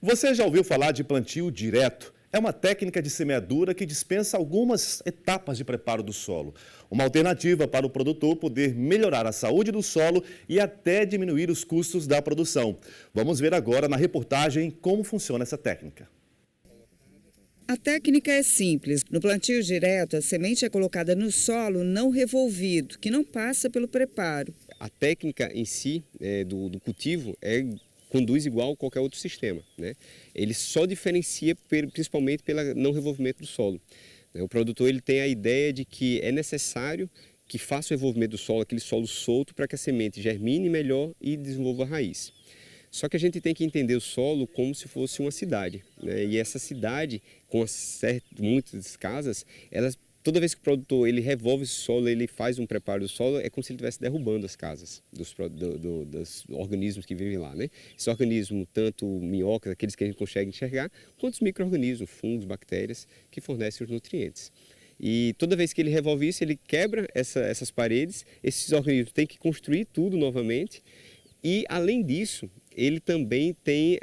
Você já ouviu falar de plantio direto? É uma técnica de semeadura que dispensa algumas etapas de preparo do solo. Uma alternativa para o produtor poder melhorar a saúde do solo e até diminuir os custos da produção. Vamos ver agora na reportagem como funciona essa técnica. A técnica é simples. No plantio direto, a semente é colocada no solo não revolvido, que não passa pelo preparo. A técnica em si do cultivo conduz igual a qualquer outro sistema, né? Ele só diferencia principalmente pelo não revolvimento do solo. O produtor ele tem a ideia de que é necessário que faça o revolvimento do solo, aquele solo solto, para que a semente germine melhor e desenvolva a raiz. Só que a gente tem que entender o solo como se fosse uma cidade, né? E essa cidade, com muitas casas, toda vez que o produtor ele revolve esse solo, ele faz um preparo do solo, é como se ele estivesse derrubando as casas dos organismos que vivem lá, né? Esse organismo, tanto minhocas, aqueles que a gente consegue enxergar, quanto os micro-organismos, fungos, bactérias, que fornecem os nutrientes. E toda vez que ele revolve isso, ele quebra essas paredes, esses organismos têm que construir tudo novamente. E, além disso, ele também tem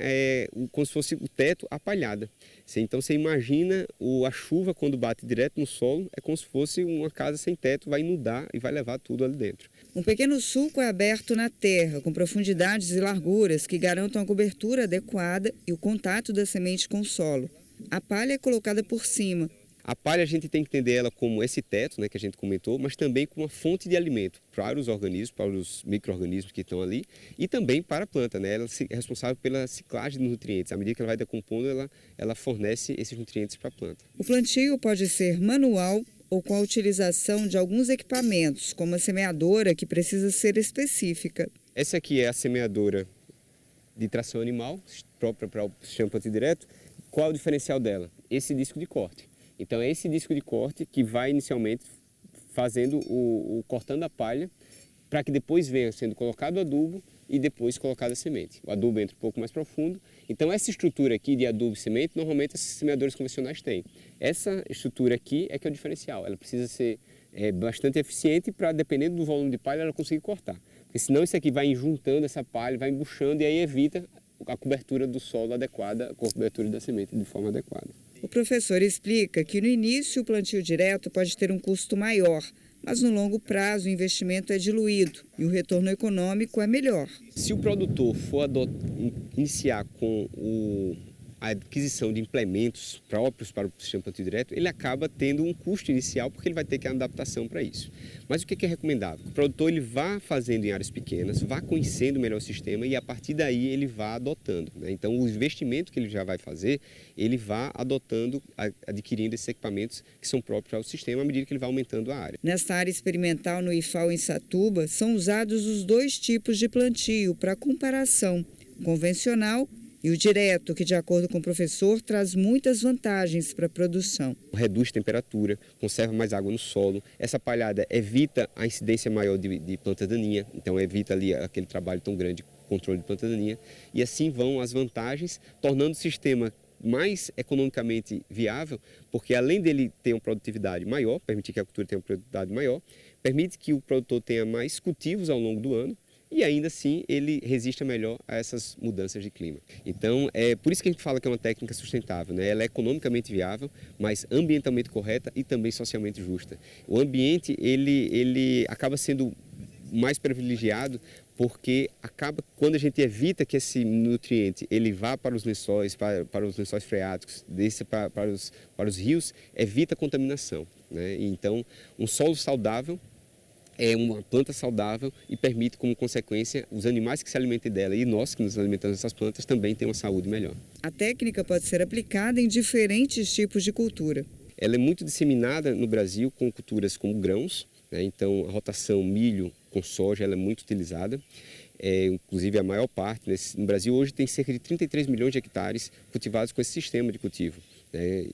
como se fosse o teto a palhada. Então, você imagina a chuva quando bate direto no solo, é como se fosse uma casa sem teto, vai inundar e vai levar tudo ali dentro. Um pequeno sulco é aberto na terra, com profundidades e larguras que garantam a cobertura adequada e o contato da semente com o solo. A palha é colocada por cima. A palha a gente tem que entender ela como esse teto, né, que a gente comentou, mas também como uma fonte de alimento para os organismos, para os micro-organismos que estão ali e também para a planta, né? Ela é responsável pela ciclagem dos nutrientes. À medida que ela vai decompondo, ela fornece esses nutrientes para a planta. O plantio pode ser manual ou com a utilização de alguns equipamentos, como a semeadora, que precisa ser específica. Essa aqui é a semeadora de tração animal, própria para o sistema plantio direto. Qual é o diferencial dela? Esse disco de corte. Então é esse disco de corte que vai inicialmente fazendo cortando a palha para que depois venha sendo colocado o adubo e depois colocado a semente. O adubo entra um pouco mais profundo. Então essa estrutura aqui de adubo e semente, normalmente esses semeadores convencionais têm. Essa estrutura aqui é que é o diferencial. Ela precisa ser bastante eficiente para, dependendo do volume de palha, ela conseguir cortar. Porque senão isso aqui vai juntando essa palha, vai embuchando e aí evita a cobertura do solo adequada, a cobertura da semente de forma adequada. O professor explica que no início o plantio direto pode ter um custo maior, mas no longo prazo o investimento é diluído e o retorno econômico é melhor. Se o produtor for iniciar com a aquisição de implementos próprios para o sistema plantio direto, ele acaba tendo um custo inicial porque ele vai ter que ter uma adaptação para isso. Mas o que é recomendável? Que o produtor ele vá fazendo em áreas pequenas, vá conhecendo melhor o sistema e a partir daí ele vá adotando, né? Então o investimento que ele já vai fazer, ele vá adotando, adquirindo esses equipamentos que são próprios ao sistema à medida que ele vai aumentando a área. Nesta área experimental no IFAL em Satuba, são usados os dois tipos de plantio para comparação, o convencional e o direto, que de acordo com o professor, traz muitas vantagens para a produção. Reduz temperatura, conserva mais água no solo. Essa palhada evita a incidência maior de planta daninha, então evita ali aquele trabalho tão grande de controle de planta daninha. E assim vão as vantagens, tornando o sistema mais economicamente viável, porque além dele ter uma produtividade maior, permitir que a cultura tenha uma produtividade maior, permite que o produtor tenha mais cultivos ao longo do ano, e ainda assim ele resista melhor a essas mudanças de clima. Então é por isso que a gente fala que é uma técnica sustentável, né? Ela é economicamente viável, mas ambientalmente correta e também socialmente justa. O ambiente ele acaba sendo mais privilegiado porque quando a gente evita que esse nutriente ele vá para os lençóis, para os lençóis freáticos, desça para os rios, evita a contaminação, né? Então um solo saudável é uma planta saudável e permite, como consequência, os animais que se alimentem dela e nós que nos alimentamos dessas plantas também tenham uma saúde melhor. A técnica pode ser aplicada em diferentes tipos de cultura. Ela é muito disseminada no Brasil com culturas como grãos, né? Então a rotação milho com soja ela é muito utilizada. Inclusive a maior parte no Brasil hoje tem cerca de 33 milhões de hectares cultivados com esse sistema de cultivo, né?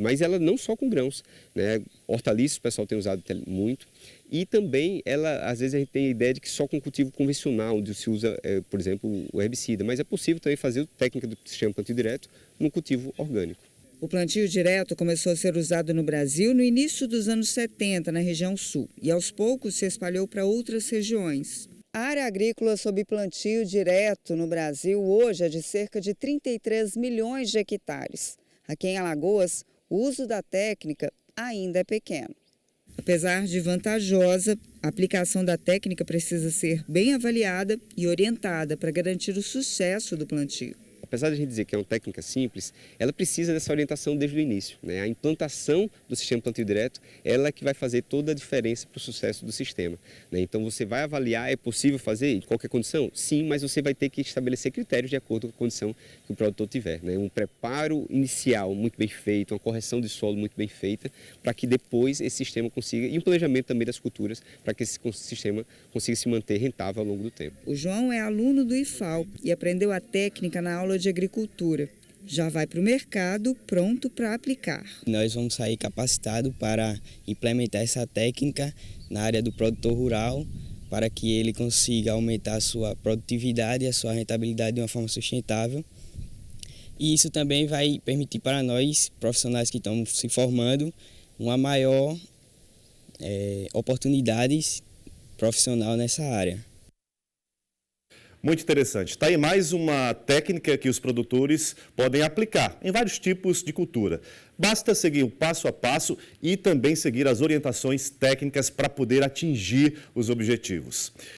Mas ela não só com grãos, né? Hortaliças o pessoal tem usado muito e também às vezes a gente tem a ideia de que só com cultivo convencional, onde se usa, por exemplo, o herbicida, mas é possível também fazer a técnica do sistema plantio direto no cultivo orgânico. O plantio direto começou a ser usado no Brasil no início dos anos 70, na região sul, e aos poucos se espalhou para outras regiões. A área agrícola sob plantio direto no Brasil hoje é de cerca de 33 milhões de hectares. Aqui em Alagoas, o uso da técnica ainda é pequeno. Apesar de vantajosa, a aplicação da técnica precisa ser bem avaliada e orientada para garantir o sucesso do plantio. Apesar de a gente dizer que é uma técnica simples, ela precisa dessa orientação desde o início, né? A implantação do sistema plantio direto, ela é que vai fazer toda a diferença para o sucesso do sistema, né? Então você vai avaliar, é possível fazer em qualquer condição? Sim, mas você vai ter que estabelecer critérios de acordo com a condição que o produtor tiver, né? Um preparo inicial muito bem feito, uma correção de solo muito bem feita, para que depois esse sistema consiga, e um planejamento também das culturas, para que esse sistema consiga se manter rentável ao longo do tempo. O João é aluno do IFAL e aprendeu a técnica na aula de agricultura. Já vai para o mercado pronto para aplicar. Nós vamos sair capacitados para implementar essa técnica na área do produtor rural, para que ele consiga aumentar a sua produtividade e a sua rentabilidade de uma forma sustentável. E isso também vai permitir para nós, profissionais que estamos se formando, uma maior oportunidades profissional nessa área. Muito interessante. Está aí mais uma técnica que os produtores podem aplicar em vários tipos de cultura. Basta seguir o passo a passo e também seguir as orientações técnicas para poder atingir os objetivos.